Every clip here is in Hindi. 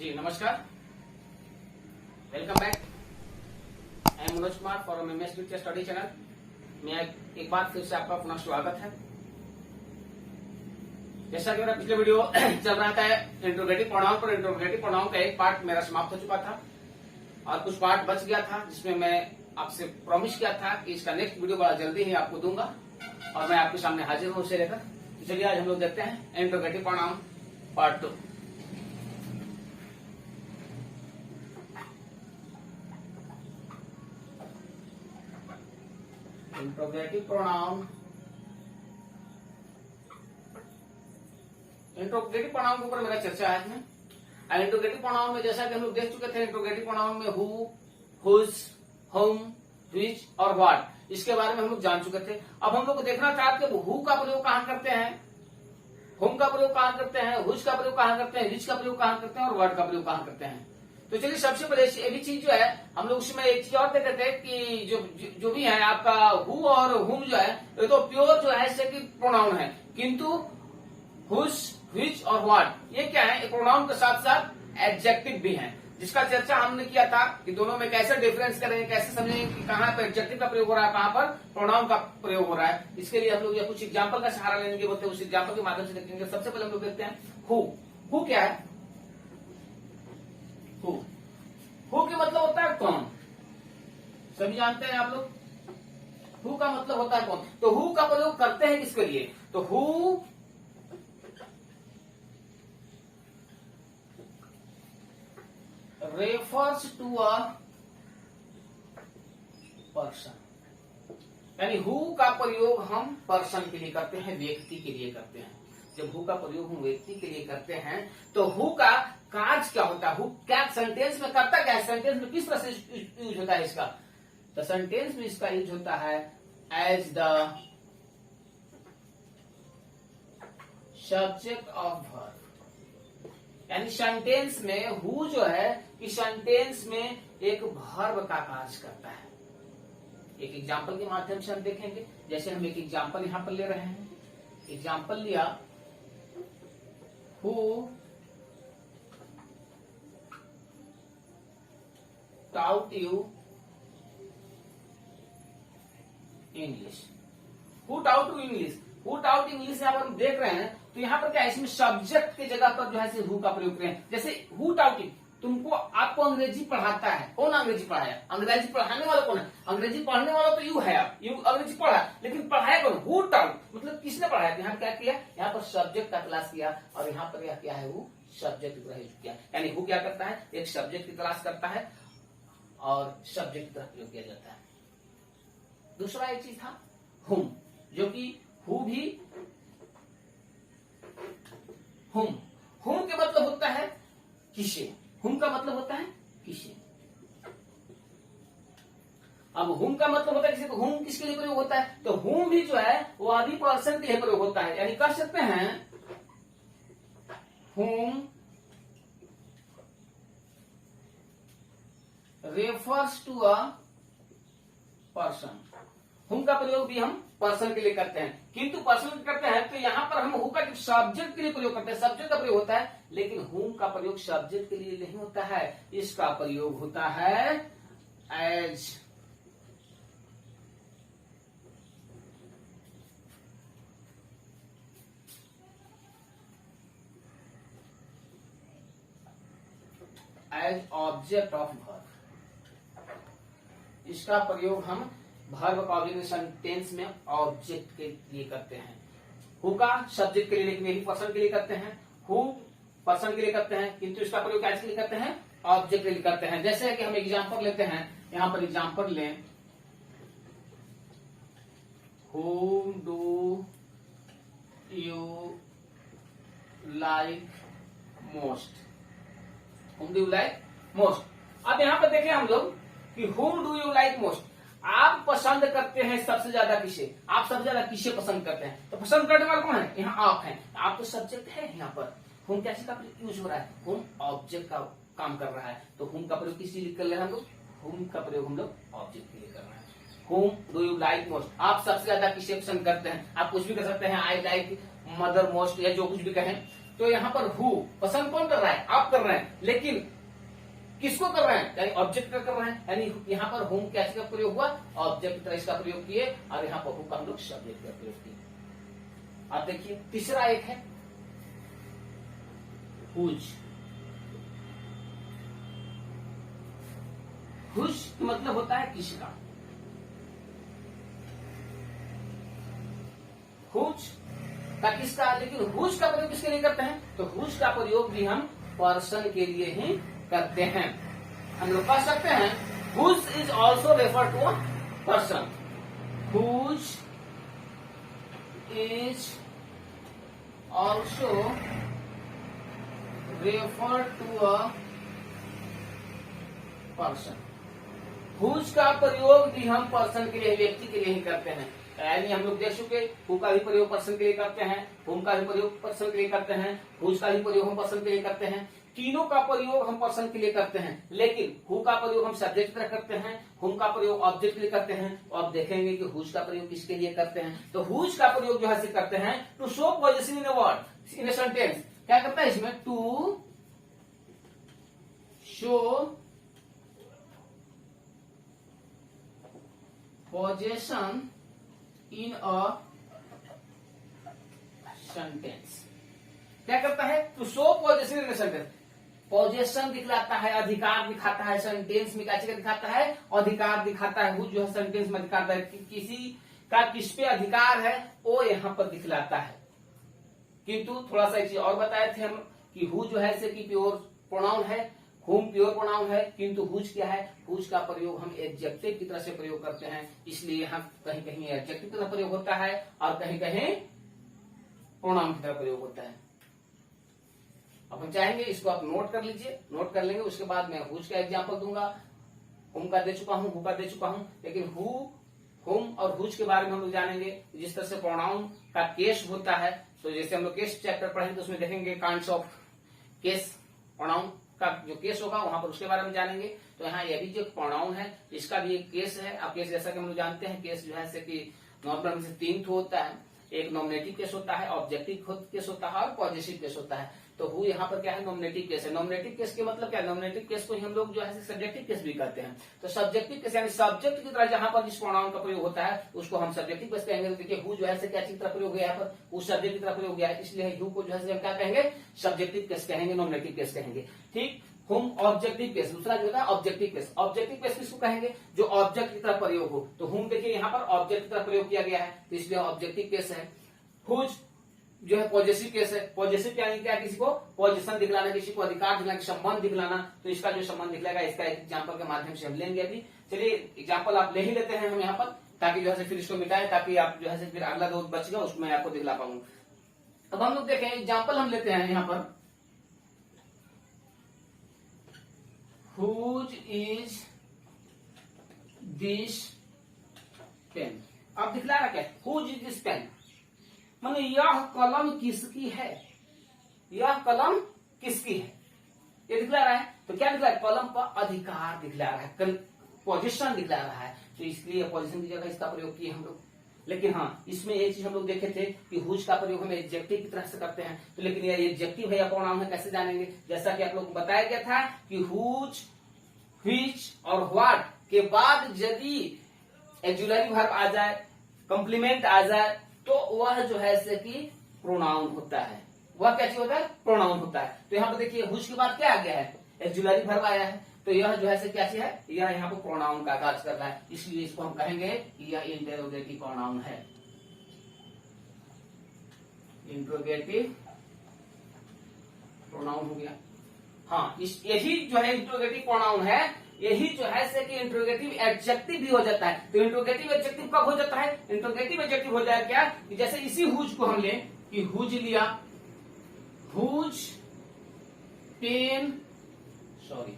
जी नमस्कार, welcome back. I am Manoj Kumar for MS teacher study channel में एक बार फिर से आपका पुनः स्वागत है। जैसा कि मेरा पिछले वीडियो चल रहा था इंट्रोगेटिव प्रोनाउन पर, इंट्रोगेटिव प्रोनाउन का एक पार्ट मेरा समाप्त हो चुका था और कुछ पार्ट बच गया था, जिसमें मैं आपसे प्रॉमिस किया था कि इसका नेक्स्ट वीडियो बड़ा जल्दी ही आपको दूंगा और मैं आपके सामने हाजिर हूं उसे लेकर। तो चलिए आज हम लोग देखते हैं interrogative pronoun part 2। Interrogative pronoun के ऊपर मेरा चर्चा है इसमें। इंट्रोगेटिव प्रोनाउन में जैसा कि हम लोग देख चुके थे, इंट्रोगेटिव प्रोनाउन में हु, हुज, हुम, व्हिच और व्हाट, इसके बारे में हम लोग जान चुके थे। अब हम लोग देखना चाहते हैं हु का प्रयोग कहां करते हैं, हुम का प्रयोग कहां करते हैं, हुज का प्रयोग कहां करते हैं, व्हिच का प्रयोग कहां करते हैं और व्हाट का प्रयोग कहां करते हैं। तो चलिए सबसे पहले ये भी चीज जो है हम लोग उसमें एक चीज और देखते थे कि जो भी है आपका हु और हुम जो है ये तो प्योर जो है सेकेंड प्रोनाउन है, किंतु हुज, व्हिच और व्हाट ये क्या है, ये प्रोनाउन के साथ साथ एडजेक्टिव भी है, जिसका चर्चा हमने किया था कि दोनों में कैसे डिफरेंस करेंगे, कैसे समझेंगे कि कहां पर एडजेक्टिव का प्रयोग हो रहा है, कहां पर प्रोनाउन का प्रयोग हो रहा है। इसके लिए हम लोग कुछ एग्जाम्पल का सहारा लेंगे, बोलते हैं उस एग्जाम्पल के माध्यम से देखेंगे। सबसे पहले हम लोग देखते हैं हु क्या है। हु के मतलब होता है कौन, सभी जानते हैं आप लोग। हु का मतलब होता है कौन, तो हु का प्रयोग करते हैं किसके लिए, तो who refers to a person, यानी हु का प्रयोग हम पर्सन के लिए करते हैं, व्यक्ति के लिए करते हैं। जब हु का प्रयोग हम व्यक्ति के लिए करते हैं तो हु का कार्य क्या होता है, हु क्या सेंटेंस में करता क्या है, सेंटेंस में किस तरह से यूज होता है इसका, तो सेंटेंस में इसका यूज होता है as the subject of verb, यानी सेंटेंस में हु जो है कि सेंटेंस में एक वर्ब का कार्य करता है। एक एग्जाम्पल के माध्यम से हम देखेंगे, जैसे हम एक एग्जाम्पल यहां पर ले रहे हैं। एग्जाम्पल लिया who taught you English, who taught you English, who taught English यहाँ पर हम देख रहे हैं तो यहाँ पर क्या है, इसमें सब्जेक्ट की जगह पर जो है हु का प्रयोग करें। जैसे हु taught you, तुमको आपको अंग्रेजी पढ़ाता है, कौन अंग्रेजी पढ़ाया, अंग्रेजी पढ़ाने वाला कौन है, अंग्रेजी पढ़ने वाला तो यू है, आप यू अंग्रेजी पढ़ा, लेकिन पढ़ाया कौन, हु taught, मतलब किसने पढ़ाया। यहाँ क्या किया, यहाँ पर सब्जेक्ट का तलाश किया और यहाँ पर क्या है, वो सब्जेक्ट की तरह यूज किया। यानी हु क्या करता है, एक सब्जेक्ट की तलाश करता है और सब्जेक्ट की तरह प्रयोग किया जाता है। दूसरा एक चीज था हुम, जो कि हु भी हुम के मतलब होता है किसे, हुम का मतलब होता है किसे। अब हुम का मतलब होता है किसे, तो हुम किसके लिए प्रयोग होता है, तो हुम भी जो है वो आदि पर्सन के लिए प्रयोग होता है। यानी कह सकते हैं हुम रेफर्स टू अ पर्सन, हुम का प्रयोग भी हम पर्सन के लिए करते हैं, किंतु पर्सन करते हैं तो यहां पर हम हु का सब्जेक्ट के लिए प्रयोग करते हैं, सब्जेक्ट का प्रयोग होता है, लेकिन हुम का प्रयोग सब्जेक्ट के लिए नहीं होता है, इसका प्रयोग होता है एज ऑब्जेक्ट ऑफ वर्ब। इसका प्रयोग हम वर्ब कॉम्बिनेशन टेंस में ऑब्जेक्ट के लिए करते हैं। हु का सब्जेक्ट के लिए, लेकिन यही पर्सन के लिए करते हैं, हु पर्सन के लिए करते हैं, किंतु इसका प्रयोग कैसे लिए करते हैं, ऑब्जेक्ट के लिए करते हैं। जैसे कि हम एग्जांपल लेते हैं, यहां पर एग्जांपल लें, whom do you like most, whom do you like most। अब यहां पर देखें हम लोग कि whom do you like most, आप पसंद करते हैं सबसे ज्यादा किसे, आप सबसे ज्यादा किसे पसंद करते हैं, तो पसंद करने वाला कौन है, यहाँ आप हैं, आप तो सब्जेक्ट है। यहाँ पर हुम कैसे का यूज हो रहा है, हुम ऑब्जेक्ट का काम कर रहा है, तो हुम का प्रयोग किस लिए कर रहे हैं हम लोग, हुम का प्रयोग हम लोग ऑब्जेक्ट के लिए कर रहे हैं। हुम डू यू लाइक मोस्ट, आप सबसे ज्यादा किसे पसंद करते हैं, आप कुछ भी कर सकते हैं, आई लाइक मदर मोस्ट या जो कुछ भी कहें, तो यहाँ पर हु पसंद कौन कर रहा है? आप कर रहे हैं, लेकिन किसको कर रहे हैं? यानी ऑब्जेक्ट का कर रहे हैं। यानी यहाँ पर हुम क्या चीज का प्रयोग हुआ? ऑब्जेक्ट की तरह इसका प्रयोग किए, और यहाँ पर हु का हम लोग सब्जेक्ट का प्रयोग किए। आप देखिए तीसरा एक है हुज। हुज का मतलब होता है किसका। हुज का किसका, लेकिन हुज का प्रयोग किसके लिए करते हैं? तो हुज का प्रयोग भी हम पर्सन के लिए ही करते हैं। हम लोग कह सकते हैं whose is also refer to a person. Whose is also refer to a person. Whose का प्रयोग भी हम पर्सन के लिए, व्यक्ति के लिए ही करते हैं। यानी हम लोग देख चुके हु का भी प्रयोग पर्सन के लिए करते हैं, हुम का भी प्रयोग पर्सन के लिए करते हैं, हुज का भी प्रयोग हम पर्सन के लिए करते हैं। तीनों का प्रयोग हम पर्सन के लिए करते हैं, लेकिन हु का प्रयोग हम सब्जेक्ट की तरह करते हैं, हुम का प्रयोग ऑब्जेक्ट के लिए करते हैं। तो आप देखेंगे कि हुज का प्रयोग किसके लिए करते हैं? तो हुज का प्रयोग जो है करते हैं to show position in a word, in a sentence. क्या करता है इसमें? To show position in a sentence. क्या करता है? To show position in a sentence. Position दिखलाता है, अधिकार दिखाता है। सेंटेंस में क्या चीज दिखाता है? अधिकार दिखाता है। हुज जो है सेंटेंस में दिखाता है कि किसी का किस पे अधिकार है, वो यहाँ पर दिखलाता है। किंतु थोड़ा सा एक चीज और बताए थे हम कि हु जो है से कि प्योर प्रोनाउन है, हुम प्योर प्रोनाउन है, किंतु हुज क्या है? हुज का प्रयोग हम एडजेक्टिव की तरह से प्रयोग करते हैं, इसलिए यहाँ कहीं कहीं एडजेक्टिव की तरह प्रयोग होता है और कहीं कहीं प्रोनाउन की तरह प्रयोग होता है। अब हम चाहेंगे इसको आप नोट कर लीजिए, नोट कर लेंगे, उसके बाद मैं हुज का एग्जांपल दूंगा। हुम का दे चुका हूं, हु का दे चुका हूं, लेकिन हु, हुम और हुज के बारे में हम लोग जानेंगे जिस तरह से प्रोनाउन का केस होता है। तो जैसे हम लोग केस चैप्टर पढ़ेंगे तो उसमें देखेंगे काइंड्स ऑफ केस, प्रोनाउन का जो केस होगा वहां पर उसके बारे में जानेंगे। तो यहाँ ये भी जो प्रोनाउन है इसका भी एक केस है। अब केस जैसा कि हम लोग जानते हैं, केस जो है से कि नॉर्मल से 3 होता है। एक नॉमिनेटिव केस होता है, ऑब्जेक्टिव केस होता है और पॉजिटिव केस होता है। तो हु यहाँ पर क्या है? नॉमिनेटिव केस है। नॉमिनेटिव केस के मतलब क्या है? नॉमिनेटिव केस को ही हम लोग जो है सब्जेक्टिव केस भी कहते हैं। तो सब्जेक्टिव केस यानी सब्जेक्ट की तरह जहां पर जिस प्रोनाउन का प्रयोग होता है उसको हम सब्जेक्टिव केस कहेंगे। तो देखिए हु जो है क्या चीज की तरह प्रयोग गया यहाँ पर? उस सब्जेक्ट की तरह प्रयोग गया है, इसलिए हु को जो है हम क्या कहेंगे? सब्जेक्टिव केस कहेंगे, नॉमिनेटिव केस कहेंगे। ठीक। हुम ऑब्जेक्टिव केस, दूसरा जो होता है ऑब्जेक्टिव केस। ऑब्जेक्टिव केस किसको कहेंगे? जो ऑब्जेक्ट की तरह प्रयोग हो। तो हुम देखिए यहाँ पर ऑब्जेक्ट की तरह प्रयोग किया गया है, तो इसलिए ऑब्जेक्टिव केस है। हुज जो है पॉजिटिव केस है। पॉजिटिव यानी क्या? किसी को पोजीशन दिखलाना, किसी को अधिकार दिखलाना, संबंध दिखलाना। तो इसका जो संबंध दिखलाएगा इसका एग्जाम्पल के माध्यम से हम लेंगे। अभी चलिए एग्जाम्पल आप ले ही लेते हैं हम यहाँ पर, ताकि जो है फिर इसको मिटाएं, ताकि आप जो है फिर अगला जो बचेगा उसको मैं आपको दिखला पाऊंगा। अब हम लोग देखें एग्जाम्पल हम लेते हैं यहाँ पर। Whose is this pen. अब दिखला रहा क्या? हुज इज दिस पेन, माने यह कलम किसकी है? यह कलम किसकी है, ये दिखला रहा है। तो क्या दिखला रहा है? कलम पर अधिकार दिखला रहा है, पोजीशन दिखला रहा है। तो इसलिए पोजीशन की जगह इसका प्रयोग किए हम लोग। लेकिन हाँ, इसमें एक चीज हम लोग देखे थे कि हुज का प्रयोग हम एडजेक्टिव की तरह से करते हैं। तो लेकिन ये एडजेक्टिव है या प्रोनाउन है कैसे जानेंगे? जैसा कि आप लोग को बताया गया था कि हुज, व्हिच और व्हाट के बाद यदि एक्जुलरी वर्ब आ जाए, कंप्लीमेंट आ जाए, तो वह जो है से कि प्रोनाउन होता है। वह क्या चीज होता है? प्रोनाउन होता है। तो यहाँ पर देखिए हुज के बाद क्या आ गया है? एक्जुलरी वर्ब आया है। तो यह जो है से क्या चीज है? यह यहाँ पर प्रोनाउन का कार्य कर रहा है, इसलिए इसको हम कहेंगे कि यह इंटरोगेटिव प्रोनाउन है। इंटरोगेटिव प्रोनाउन हो गया। हाँ, यही जो है इंटरोगेटिव प्रोनाउन है, यही जो है से कि इंटरोगेटिव एडजेक्टिव भी हो जाता है। तो इंटरोगेटिव एडजेक्टिव कब हो जाता है? इंटरोगेटिव एडजेक्टिव हो जाए क्या? कि जैसे इसी हुज को हम लें कि हुज लिया, whose pen, sorry,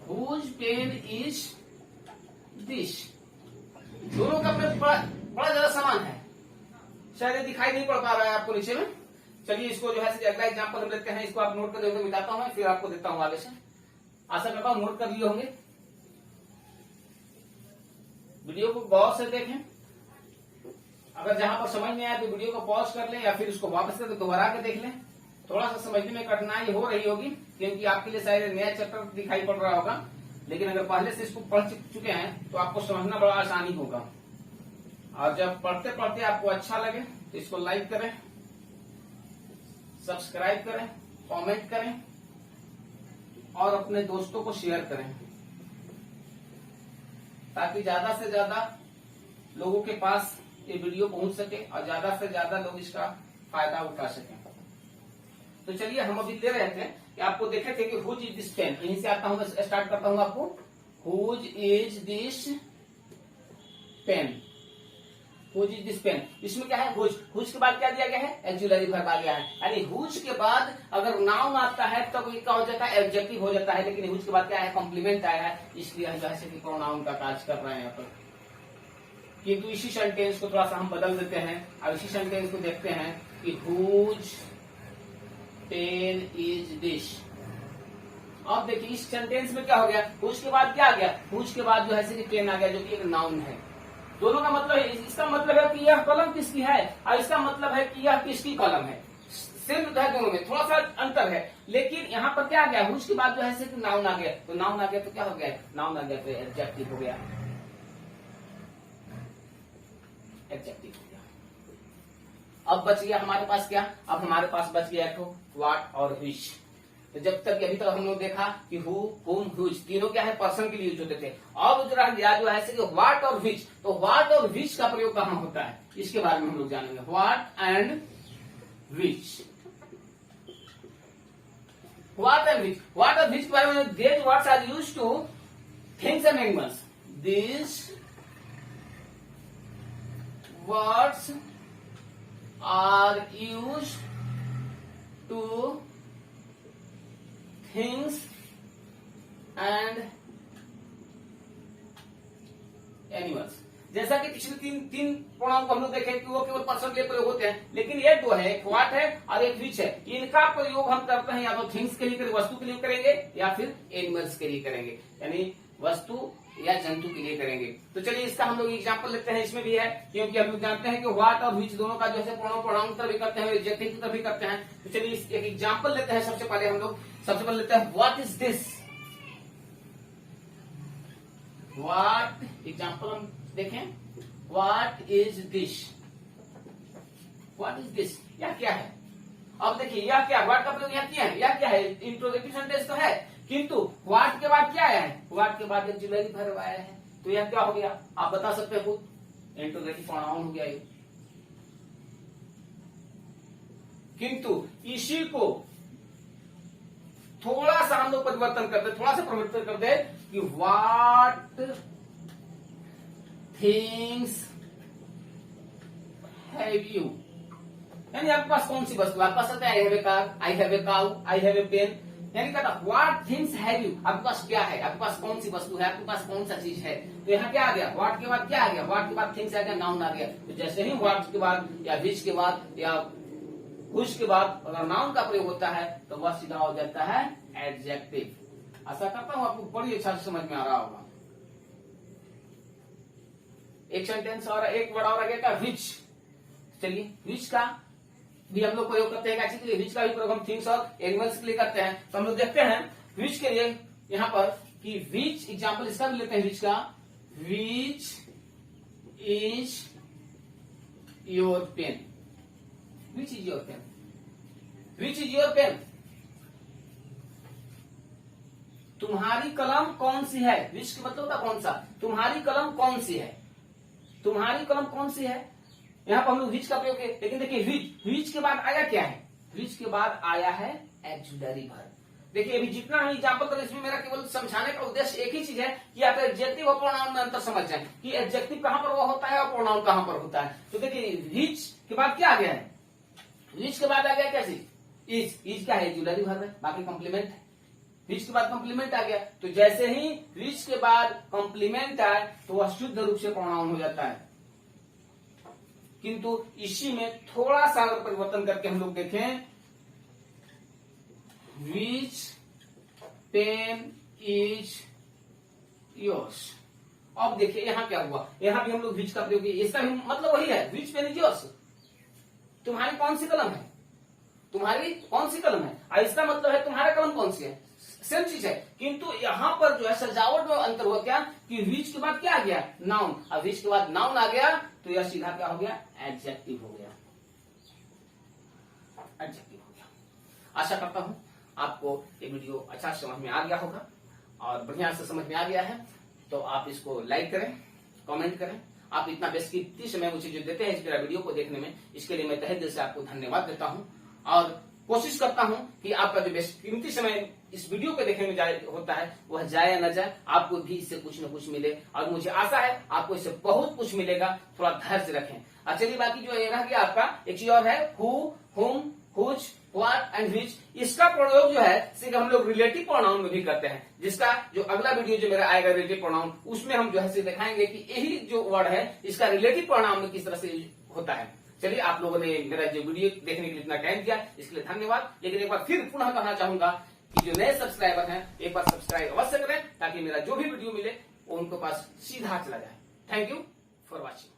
whose pen is this. दोनों का बड़ा ज्यादा समान है, शायद दिखाई नहीं पड़ पा रहा है आपको नीचे में। चलिए इसको जो है अगला एग्जांपल हम लेते हैं, इसको आप नोट कर देंगे, मिटाता हूं मैं, फिर आपको देता हूं आगे से। आशा करता हूं नोट कर लिए होंगे। वीडियो को गौर से देखें। अगर जहां पर समझ नहीं आया तो वीडियो को पॉज कर लें या फिर उसको वापस करके दोबारा के देख लें। थोड़ा सा समझने में कठिनाई हो रही होगी क्योंकि आपके लिए शायद नया चैप्टर दिखाई पड़ रहा होगा, लेकिन अगर पहले से इसको पढ़ चुके हैं तो आपको समझना बड़ा आसानी होगा। और जब पढ़ते पढ़ते आपको अच्छा लगे तो इसको लाइक करें, सब्सक्राइब करें, कमेंट करें और अपने दोस्तों को शेयर करें ताकि ज्यादा से ज्यादा लोगों के पास ये वीडियो पहुंच सके और ज्यादा से ज्यादा लोग इसका फायदा उठा सकें। तो चलिए हम अभी ले रहे थे कि आपको देखे थे कि हुज इज दिस पेन, यहीं से आता हूं, स्टार्ट करता हूं आपको। Whose is this pen, whose is this pen. इसमें क्या है, हुज, हुज के बाद क्या दिया गया है, एक्जुलरी वर्ब आ गया है। यानी हुज के बाद अगर नाउन आता है तब ये क्या हो जाता है, एडजेक्टिव हो जाता है, लेकिन हुज के बाद क्या है, कॉम्प्लीमेंट आया है, इसलिए हम जैसे कि प्रोनाउन का काज कर रहे हैं यहाँ पर। किंतु इसी सेंटेंस को थोड़ा सा हम बदल देते हैं और इसी सेंटेंस को देखते हैं कि हुज पेन इज दिस। अब देखिए इस सेंटेंस में क्या हो गया, हुज के बाद क्या आ गया, हुज के बाद जो है पेन आ गया जो कि एक नाउन है। दोनों का मतलब है, इसका मतलब है कि यह कलम किसकी है और इसका मतलब है कि यह किसकी कलम है। सेम है दोनों में, थोड़ा सा अंतर है, लेकिन यहाँ पर क्या आ गया, हुज के बाद जो है नाउन आ गया। तो नाउन आ गया तो क्या हो गया, नाउन आ गया तो एडजेक्टिव हो गया, एडजेक्टिव हो गया। अब बच गया हमारे पास क्या, अब हमारे पास बच गया तो व्हाट और व्हिच। तो जब तक अभी तक हम लोग देखा कि हु, हुम, व्हिच तीनों क्या है, पर्सन के लिए यूज होते थे। अब जो रह गया जो है व्हाट और व्हिच, तो व्हाट और व्हिच का प्रयोग कहाँ होता है इसके बारे में हम लोग जानेंगे। What and which, what and which, what और व्हिच के बारे में, these words are used to things and animals. These words are used to things and animals। जैसा कि पिछले तीन प्रोनाउन को हम लोग देखे कि वो केवल पर्सन के लिए प्रयोग होते हैं, लेकिन ये दो है, एक व्हाट है और एक व्हिच है। इनका प्रयोग हम करते हैं या तो थिंग्स के लिए करेंगे, वस्तु के लिए करेंगे, या फिर एनिमल्स के लिए करेंगे, यानी वस्तु या जंतु के लिए करेंगे। तो चलिए इसका हम लोग एग्जाम्पल लेते हैं। इसमें भी है क्योंकि हम लोग जानते हैं कि व्हाट और व्हिच दोनों का जो है प्रोनाउन की तरफ भी करते हैं, एडजेक्टिव की तरफ भी करते हैं। तो चलिए एक एग्जाम्पल लेते हैं। सबसे पहले हम लोग लेते हैं what is this. What, example हम देखें, what is this, what is this, यह क्या है। अब देखिए यह क्या, व्हाट का प्रयोग यहाँ किया है, यह क्या है, इंट्रोगेटिव सेंटेंस तो है, किंतु व्हाट के बाद क्या आया है, व्हाट के बाद एक्जुलरी वर्ब आया है, तो यह क्या हो गया, आप बता सकते हो, इंट्रोगेटिव प्रोनाउन हो गया ये। किंतु इसी को थोड़ा सा हम लोग परिवर्तन करते, थोड़ा सा परिवर्तन करते कि व्हाट थिंग्स हैव यू, यानी आपके पास कौन सी वस्तु, आपके पास I have a car, I have a cow, I have a pen, यानी कहता व्हाट थिंग्स हैव यू, आपके पास क्या है, आपके पास कौन सी वस्तु है, आपके पास कौन सा चीज है। तो यहाँ क्या आ गया, व्हाट के बाद क्या आ गया, व्हाट के बाद थिंग्स आ गया, नाउन आ गया। तो जैसे ही व्हाट के बाद या व्हिच के बाद या व्हिच के बाद अगर नाउन का प्रयोग होता है तो वह सीधा हो जाता है एडजेक्टिव। आशा करता हूं आपको बड़ी अच्छा से समझ में आ रहा होगा। एक सेंटेंस और, एक वर्ड और आ गया क्या, व्हिच। चलिए व्हिच का भी हम लोग प्रयोग करते हैं, के लिए व्हिच का भी प्रयोग हम थिंग्स और एनिमल्स के लिए करते हैं। तो हम लोग देखते हैं व्हिच के लिए यहाँ पर कि व्हिच, एग्जाम्पल इसका भी लेते हैं व्हिच का, which is your pen, which is your pen, which is your pen, तुम्हारी कलम कौन सी है। व्हिच का मतलब होता कौन सा, तुम्हारी कलम कौन सी है, तुम्हारी कलम कौन सी है। यहाँ पर हम लोग व्हिच का प्रयोग किया, लेकिन देखिए व्हिच के बाद आया क्या है, व्हिच के बाद आया है एक्जुलरी वर्ब। देखिए अभी जितना हम एग्जाम्पल करें इसमें मेरा केवल समझाने का उद्देश्य एक ही चीज है कि आप एडजेक्टिव और प्रोनाउन में अंतर समझ जाएं कि एडजेक्टिव कहां पर वो होता है और प्रोनाउन कहां पर होता है। तो देखिए व्हिच के बाद क्या आ गया है, व्हिच के बाद आ गया क्या चीज, इज क्या है, एक्जुलरी वर्ब है, बाकी कॉम्प्लीमेंट है। व्हिच के बाद कॉम्प्लीमेंट आ गया, तो जैसे ही व्हिच के बाद कॉम्प्लीमेंट आए तो वह शुद्ध रूप से प्रोनाउन हो जाता है। किंतु इसी में थोड़ा सा अगर परिवर्तन करके हम लोग देखें, व्हिच पेन इज योर्स, अब देखिए यहाँ क्या हुआ, यहाँ भी हम लोग विच का प्रयोग किए, इसका भी मतलब वही है, विच पेन योर्स, तुम्हारी कौन सी कलम है, तुम्हारी कौन सी कलम है, और इसका मतलब है तुम्हारा कलम कौन सी है, सेम चीज है। किंतु यहाँ पर जो है सजावट में अंतर हुआ क्या कि विच के बाद क्या आ गया, नाउन, और विच के बाद नाउन आ गया तो यह सीधा क्या हो गया, एडजेक्टिव हो गया, एडजेक्टिव हो गया। आशा करता हूं आपको ये वीडियो अच्छा समझ में आ गया होगा और बढ़िया से समझ में आ गया है, तो आप इसको लाइक करें, कमेंट करें। आप इतना बेशकीमती समय मुझे जो देते हैं इस मेरा वीडियो को देखने में, इसके लिए मैं तहे दिल से आपको धन्यवाद देता हूं और कोशिश करता हूं कि आपका जो बेशकीमती समय इस वीडियो को देखने में जाए होता है वह जाए या न जाए, आपको भी इससे कुछ न कुछ मिले, और मुझे आशा है आपको इससे बहुत कुछ मिलेगा। थोड़ा धैर्य रखें। चलिए बाकी जो ये रह गया आपका एक चीज और है, हु, हुम, हुच, व्हाट एंड व्हिच। इसका प्रयोग जो है सिर्फ हम लोग रिलेटिव प्रोनाउन में भी करते हैं, जिसका जो अगला वीडियो जो मेरा आएगा रिलेटिव प्रोनाउन, उसमें हम जो है दिखाएंगे कि यही जो वर्ड है इसका रिलेटिव प्रोनाउन में किस तरह से होता है। चलिए आप लोगों ने मेरा जो वीडियो देखने के लिए इतना टाइम दिया इसके लिए धन्यवाद। लेकिन एक बार फिर पुनः कहना चाहूंगा कि जो नए सब्सक्राइबर हैं एक बार सब्सक्राइब अवश्य करें, ताकि मेरा जो भी वीडियो मिले वो उनको पास सीधा चला जाए। Thank you for watching.